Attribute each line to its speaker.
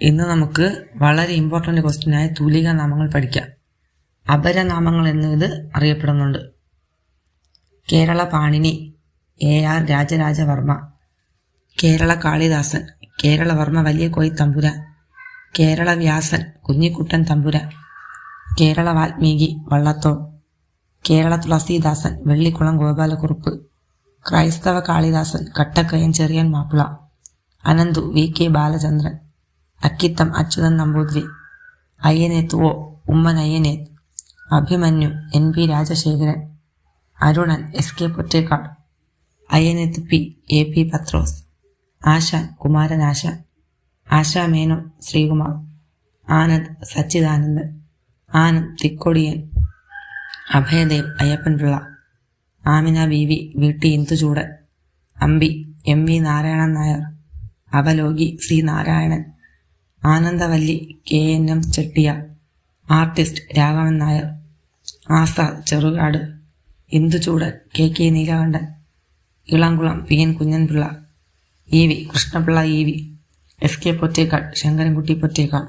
Speaker 1: ഇന്ന് നമുക്ക് വളരെ ഇമ്പോർട്ടൻ്റ് ക്വസ്റ്റ്യനായ തൂലികാ നാമങ്ങൾ പഠിക്കാം. അപരനാമങ്ങൾ എന്നിത് അറിയപ്പെടുന്നുണ്ട്. കേരള പാണിനി AR രാജരാജവർമ്മ, കേരള കാളിദാസൻ കേരളവർമ്മ വലിയ കോയി തമ്പുരാൻ, കേരള വ്യാസൻ കുഞ്ഞിക്കുട്ടൻ തമ്പുരാൻ, Kerala Valmiki Vallathol, Kerala Thulaseedasan Vellikkulam Gopalakurup, Kraisthava Kalidasan Kattakkayan Cherian Mappila, Ananthu VK Balachandran, Akkitham Achuthan Namboothiri, Ayyaneth Oommen Ayyaneth, Abhimanyu NP Rajasekharan, Arunan SK Pottekkatt, Ayyaneth P AP Pathros, Asan Kumaran Asan, Asha Menon Sreekumar, Anand Sachidanandan, Anand Thikkodiyan, Abhayadev Ayyappan Pillai, Amina BV VT Induchoodan, Ambi MV Narayanan Nair, Avaloki C Narayanan, Anandavalli KNM Chettiar, artist Raghavan Nair, Azad Cherukad, Induchoodan KK Neelakantan, Elamkulam PN Kunjanpillai, EV Krishnapillai EV, SK Pottekkatt Sankarankutty Pottekkatt.